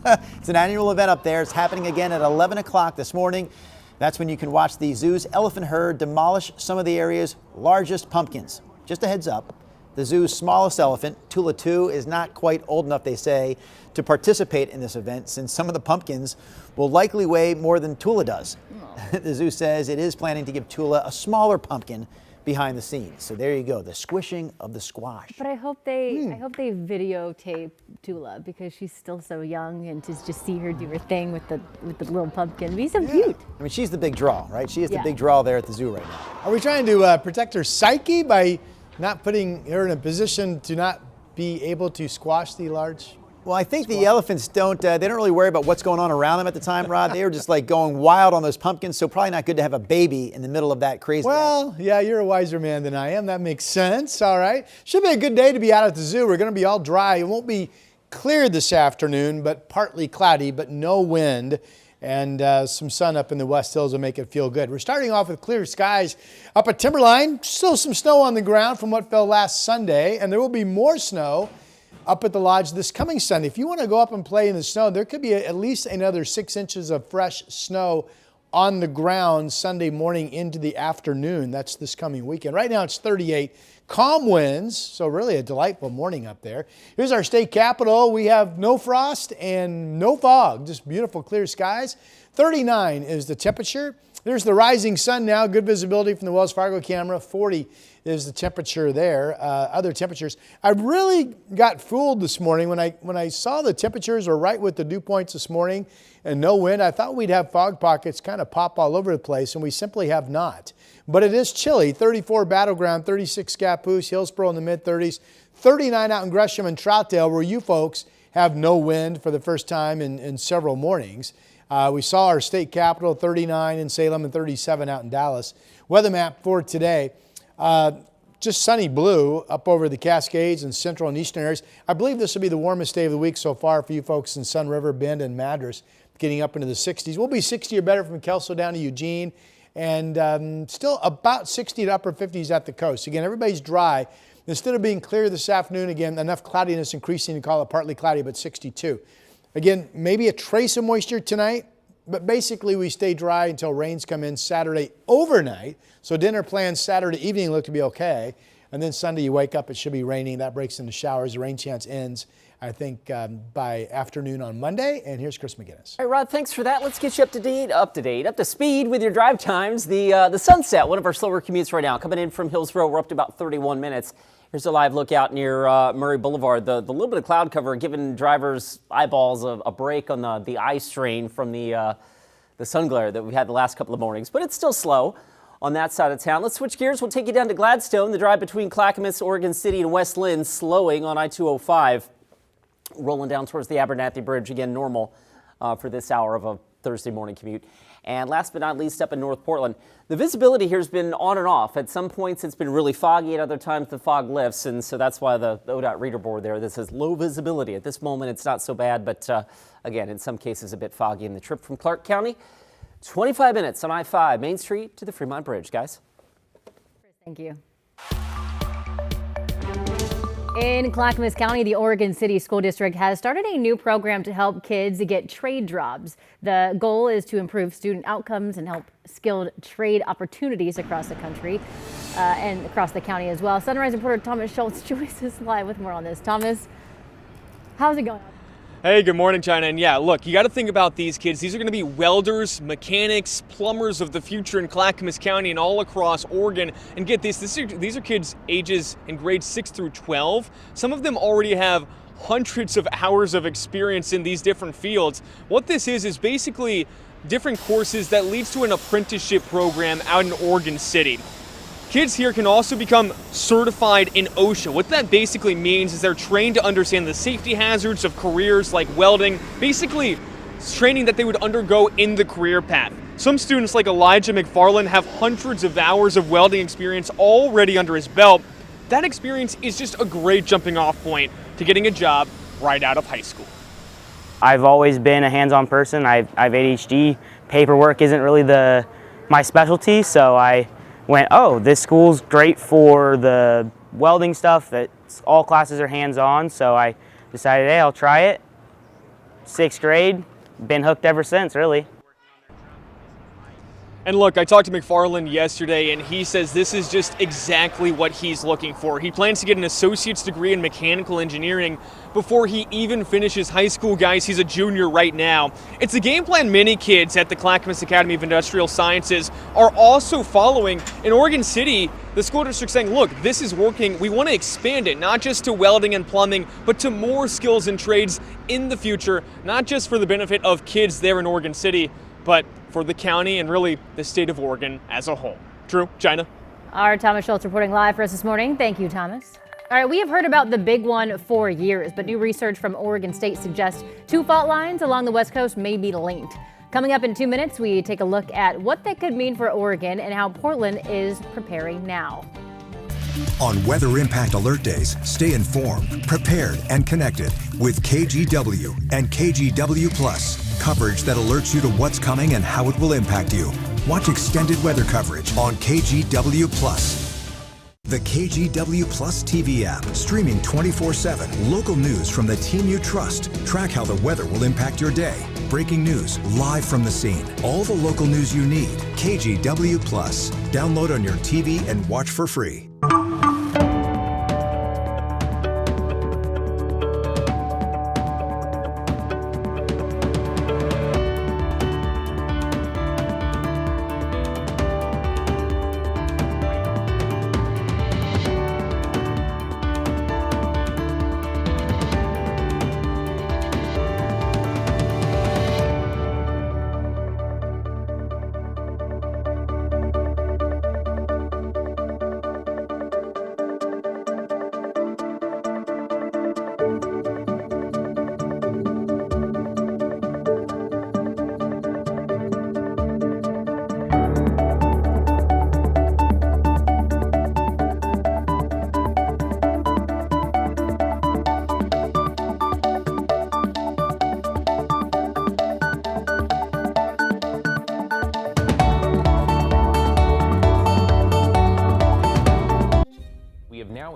It's an annual event up there. It's happening again at 11 o'clock this morning. That's when you can watch the zoo's elephant herd demolish some of the area's largest pumpkins. Just a heads up, the zoo's smallest elephant, Tula 2, is not quite old enough, they say, to participate in this event, since some of the pumpkins will likely weigh more than Tula does. The zoo says it is planning to give Tula a smaller pumpkin behind the scenes. So there you go, the squishing of the squash. But I hope they videotape Tula, because she's still so young, and to just see her do her thing with the little pumpkin. It'd be so cute. I mean, she's the big draw, right? She is the big draw there at the zoo right now. Are we trying to protect her psyche by not putting her in a position to not be able to squash the large? Well, I think the elephants they don't really worry about what's going on around them at the time, Rod. They were just like going wild on those pumpkins, so probably not good to have a baby in the middle of that crazy. Well, yeah, you're a wiser man than I am. That makes sense. All right. Should be a good day to be out at the zoo. We're going to be all dry. It won't be clear this afternoon, but partly cloudy, but no wind. and some sun up in the West Hills will make it feel good. We're starting off with clear skies up at Timberline. Still some snow on the ground from what fell last Sunday, and there will be more snow up at the lodge this coming Sunday. If you want to go up and play in the snow, there could be at least another 6 inches of fresh snow on the ground Sunday morning into the afternoon. That's this coming weekend. Right now it's 38. Calm winds, so really a delightful morning up there. Here's our state capital. We have no frost and no fog, just beautiful clear skies. 39 is the temperature. There's the rising sun now, good visibility from the Wells Fargo camera. 40 is the temperature there. Other temperatures. I really got fooled this morning when I saw the temperatures were right with the dew points this morning and no wind. I thought we'd have fog pockets kind of pop all over the place, and we simply have not. But it is chilly. 34 Battleground, 36 Scappoose, Hillsboro in the mid-30s, 39 out in Gresham and Troutdale, where you folks have no wind for the first time in several mornings. We saw our state capital, 39 in Salem and 37 out in Dallas. Weather map for today, just sunny blue up over the Cascades and central and eastern areas. I believe this will be the warmest day of the week so far for you folks in Sun River, Bend, and Madras, getting up into the 60s. We'll be 60 or better from Kelso down to Eugene, and still about 60 to upper 50s at the coast. Again, everybody's dry. Instead of being clear this afternoon, again, enough cloudiness increasing to call it partly cloudy, but 62. Again, maybe a trace of moisture tonight, but basically we stay dry until rains come in Saturday overnight. So dinner plans Saturday evening look to be okay. And then Sunday you wake up, it should be raining. That breaks into showers. The rain chance ends, I think, by afternoon on Monday. And here's Chris McGinnis. All right, Rod, thanks for that. Let's get you up to speed with your drive times. The Sunset, one of our slower commutes right now, coming in from Hillsboro. We're up to about 31 minutes. Here's a live look out near Murray Boulevard. The little bit of cloud cover giving drivers' eyeballs a break on the eye strain from the sun glare that we've had the last couple of mornings. But it's still slow on that side of town. Let's switch gears. We'll take you down to Gladstone. The drive between Clackamas, Oregon City, and West Lynn slowing on I-205. Rolling down towards the Abernathy Bridge. Again, normal for this hour of a Thursday morning commute. And last but not least, up in North Portland, the visibility here has been on and off. At some points, it's been really foggy. At other times, the fog lifts. And so that's why the ODOT reader board there, this says low visibility. At this moment, it's not so bad. But again, in some cases, a bit foggy. In the trip from Clark County, 25 minutes on I-5, Main Street to the Fremont Bridge, guys. Thank you. In Clackamas County, the Oregon City School District has started a new program to help kids get trade jobs. The goal is to improve student outcomes and help skilled trade opportunities across the country and across the county as well. Sunrise reporter Thomas Schultz joins us live with more on this. Thomas, how's it going? Hey, good morning, China. And yeah, look, you got to think about these kids. These are going to be welders, mechanics, plumbers of the future in Clackamas County and all across Oregon. And get this, these are kids ages in grades 6 through 12. Some of them already have hundreds of hours of experience in these different fields. What this is basically different courses that leads to an apprenticeship program out in Oregon City. Kids here can also become certified in OSHA. What that basically means is they're trained to understand the safety hazards of careers like welding, basically training that they would undergo in the career path. Some students like Elijah McFarland have hundreds of hours of welding experience already under his belt. That experience is just a great jumping off point to getting a job right out of high school. I've always been a hands-on person. I have ADHD. Paperwork isn't really my specialty, so I went, oh, this school's great for the welding stuff. All classes are hands-on, so I decided, hey, I'll try it. 6th grade, been hooked ever since, really. And look, I talked to McFarland yesterday, and he says this is just exactly what he's looking for. He plans to get an associate's degree in mechanical engineering before he even finishes high school, guys. He's a junior right now. It's the game plan many kids at the Clackamas Academy of Industrial Sciences are also following. In Oregon City, the school district saying, look, this is working. We want to expand it, not just to welding and plumbing, but to more skills and trades in the future, not just for the benefit of kids there in Oregon City, but for the county and really the state of Oregon as a whole. Drew, China. Our Thomas Schultz reporting live for us this morning. Thank you, Thomas. All right, we have heard about the big one for years, but new research from Oregon State suggests 2 fault lines along the West Coast may be linked. Coming up in 2 minutes, we take a look at what that could mean for Oregon and how Portland is preparing now. On Weather Impact Alert Days, stay informed, prepared, and connected with KGW and KGW Plus. Coverage that alerts you to what's coming and how it will impact you. Watch extended weather coverage on KGW Plus. The KGW Plus TV app, streaming 24/7. Local news from the team you trust. Track how the weather will impact your day. Breaking news, live from the scene. All the local news you need. KGW Plus. Download on your TV and watch for free.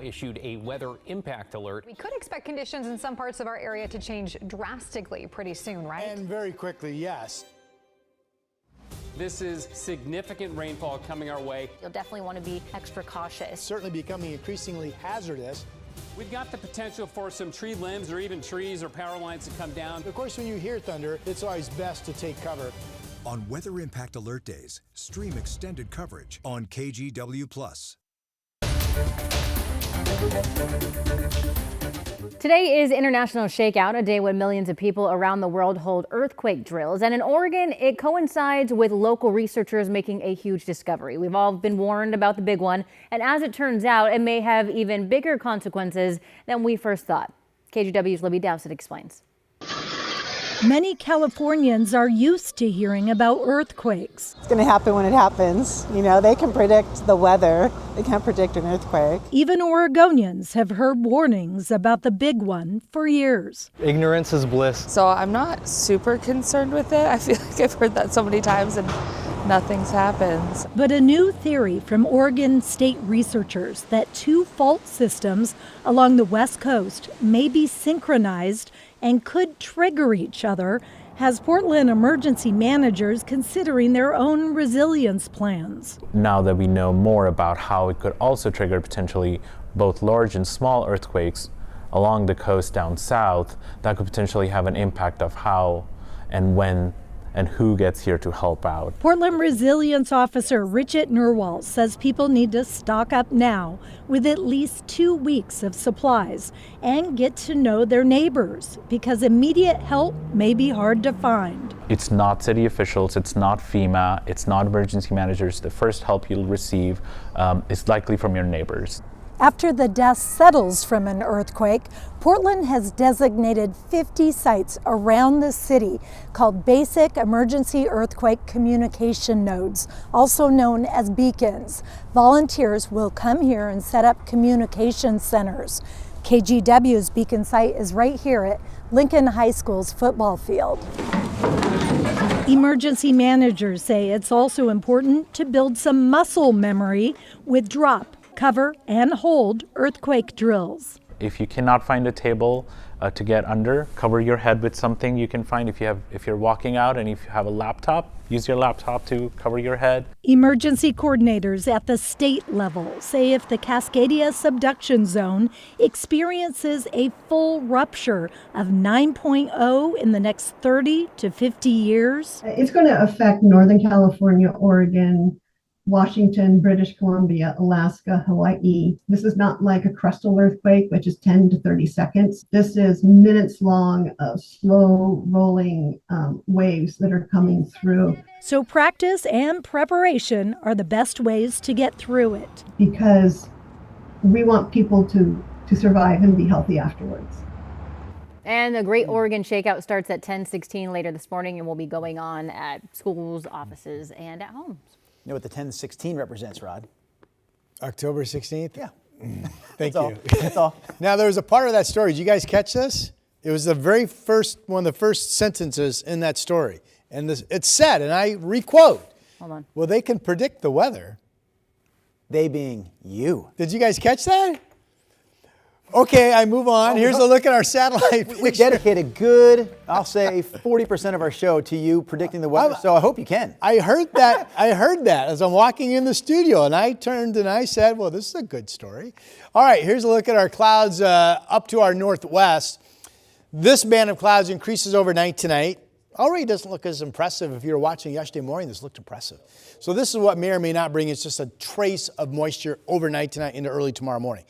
Issued a weather impact alert. We could expect conditions in some parts of our area to change drastically pretty soon, right? And very quickly, yes. This is significant rainfall coming our way. You'll definitely want to be extra cautious. It's certainly becoming increasingly hazardous. We've got the potential for some tree limbs or even trees or power lines to come down. Of course, when you hear thunder, it's always best to take cover. On Weather Impact Alert Days, stream extended coverage on KGW Plus. Today is International Shakeout, a day when millions of people around the world hold earthquake drills. And in Oregon, it coincides with local researchers making a huge discovery. We've all been warned about the big one, and as it turns out, it may have even bigger consequences than we first thought. KGW's Libby Dowsett explains. Many Californians are used to hearing about earthquakes. It's going to happen when it happens. You know, they can predict the weather. They can't predict an earthquake. Even Oregonians have heard warnings about the big one for years. Ignorance is bliss. So I'm not super concerned with it. I feel like I've heard that so many times and nothing's happened. But a new theory from Oregon state researchers that two fault systems along the West Coast may be synchronized and could trigger each other has Portland emergency managers considering their own resilience plans. Now that we know more about how it could also trigger potentially both large and small earthquakes along the coast down south, that could potentially have an impact of how and when and who gets here to help out. Portland Resilience Officer Richard Nerwal says people need to stock up now with at least 2 weeks of supplies and get to know their neighbors because immediate help may be hard to find. It's not city officials, it's not FEMA, it's not emergency managers. The first help you'll receive is likely from your neighbors. After the dust settles from an earthquake, Portland has designated 50 sites around the city called Basic Emergency Earthquake Communication Nodes, also known as beacons. Volunteers will come here and set up communication centers. KGW's beacon site is right here at Lincoln High School's football field. Emergency managers say it's also important to build some muscle memory with drop, cover, and hold earthquake drills. If you cannot find a table to get under, cover your head with something you can find. If you're walking out and if you have a laptop, use your laptop to cover your head. Emergency coordinators at the state level say if the Cascadia subduction zone experiences a full rupture of 9.0 in the next 30 to 50 years, it's going to affect Northern California, Oregon, Washington, British Columbia, Alaska, Hawaii. This is not like a crustal earthquake, which is 10 to 30 seconds. This is minutes long of slow rolling waves that are coming through. So practice and preparation are the best ways to get through it. Because we want people to survive and be healthy afterwards. And the Great Oregon Shakeout starts at 10:16 later this morning and will be going on at schools, offices, and at homes. You know what the 1016 represents, Rod? October 16th? Yeah. Thank That's you. All. That's all. Now, there was a part of that story. Did you guys catch this? It was one of the first sentences in that story. And it said, and I requote, Hold on. well, they can predict the weather. They being you. Did you guys catch that? Okay, I move on. Here's a look at our satellite We picture. dedicate a good, I'll say 40% of our show to you predicting the weather, so I hope you can. I heard that as I'm walking in the studio, and I turned and I said, well, this is a good story. All right, here's a look at our clouds up to our northwest. This band of clouds increases overnight tonight. Already doesn't look as impressive. If you were watching yesterday morning, this looked impressive. So this is what may or may not bring. It's just a trace of moisture overnight tonight into early tomorrow morning.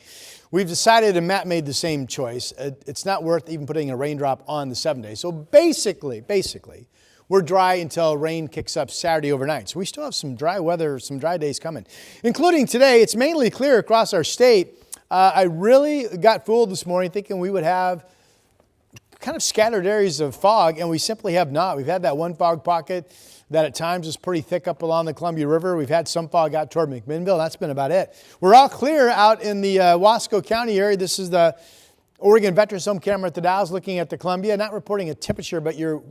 We've decided, and Matt made the same choice, it's not worth even putting a raindrop on the 7 day. So basically, we're dry until rain kicks up Saturday overnight. So we still have some dry weather, some dry days coming, including today. It's mainly clear across our state. I really got fooled this morning thinking we would have kind of scattered areas of fog, and we simply have not. We've had that one fog pocket that at times is pretty thick up along the Columbia River. We've had some fog out toward McMinnville. That's been about it. We're all clear out in the Wasco County area. This is the Oregon Veterans Home camera at the Dalles looking at the Columbia. Not reporting a temperature, but you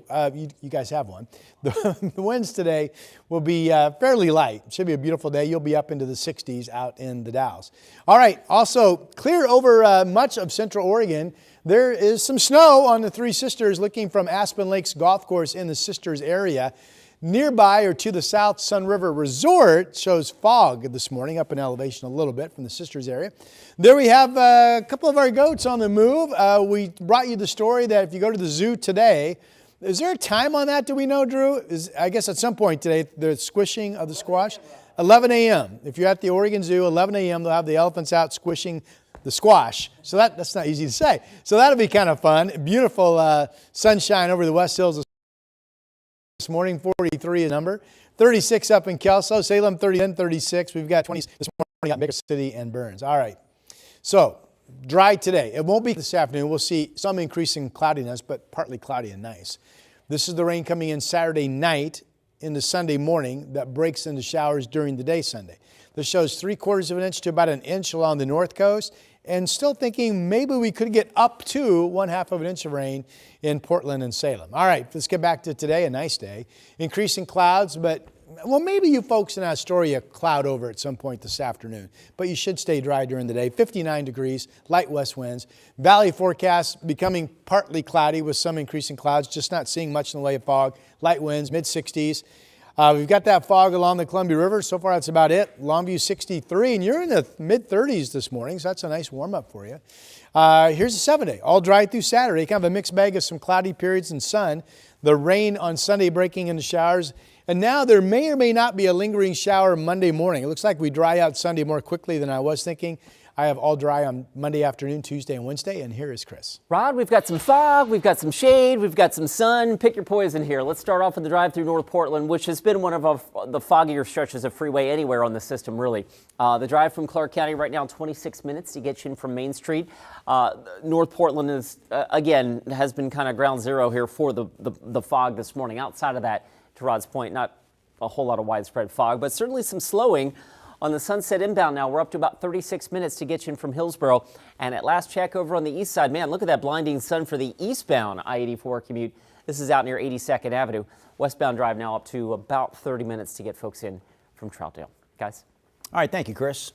guys have one. The winds today will be fairly light. It should be a beautiful day. You'll be up into the 60s out in the Dalles. All right, also clear over much of central Oregon. There is some snow on the Three Sisters looking from Aspen Lakes Golf Course in the Sisters area. Nearby or to the south, Sun River Resort shows fog this morning, up in elevation a little bit from the Sisters area. There we have a couple of our goats on the move. We brought you the story that if you go to the zoo today, is there a time on that? Do we know, Drew? I guess at some point today, the squishing of the squash, 11 a.m. If you're at the Oregon Zoo, 11 a.m., they'll have the elephants out squishing the squash. So that's not easy to say. So that'll be kind of fun. Beautiful sunshine over the West Hills this morning. 43 a number. 36 up in Kelso. Salem 30 and 36. We've got 20 this morning at Baker City and Burns. All right. So dry today. It won't be this afternoon. We'll see some increasing cloudiness, but partly cloudy and nice. This is the rain coming in Saturday night into Sunday morning that breaks into showers during the day Sunday. This shows 3/4 of an inch to about an inch along the north coast, and still thinking maybe we could get up to 1/2 of an inch of rain in Portland and Salem. All right, let's get back to today, a nice day. Increasing clouds, but well, maybe you folks in Astoria cloud over at some point this afternoon, but you should stay dry during the day. 59 degrees, light west winds. Valley forecast becoming partly cloudy with some increasing clouds, just not seeing much in the way of fog. Light winds, mid-60s. We've got that fog along the Columbia River. So far, that's about it. Longview 63, and you're in the mid-30s this morning, so that's a nice warm-up for you. Here's a 7-day, all dry through Saturday. Kind of a mixed bag of some cloudy periods and sun. The rain on Sunday breaking into showers. And now there may or may not be a lingering shower Monday morning. It looks like we dry out Sunday more quickly than I was thinking. I have all dry on Monday afternoon, Tuesday, and Wednesday, and here is Chris. Rod, we've got some fog, we've got some shade, we've got some sun. Pick your poison here. Let's start off with the drive through North Portland, which has been one of the foggier stretches of freeway anywhere on the system, really. The drive from Clark County right now, 26 minutes to get you in from Main Street. North Portland is, again, has been kind of ground zero here for the fog this morning. Outside of that, to Rod's point, not a whole lot of widespread fog, but certainly some slowing. On the Sunset inbound now, we're up to about 36 minutes to get you in from Hillsboro. And at last check over on the east side, man, look at that blinding sun for the eastbound I-84 commute. This is out near 82nd Avenue. Westbound drive now up to about 30 minutes to get folks in from Troutdale. Guys? All right, thank you, Chris.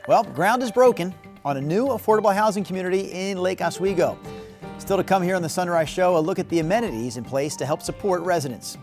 Well, ground is broken on a new affordable housing community in Lake Oswego. Still to come here on the Sunrise Show, a look at the amenities in place to help support residents.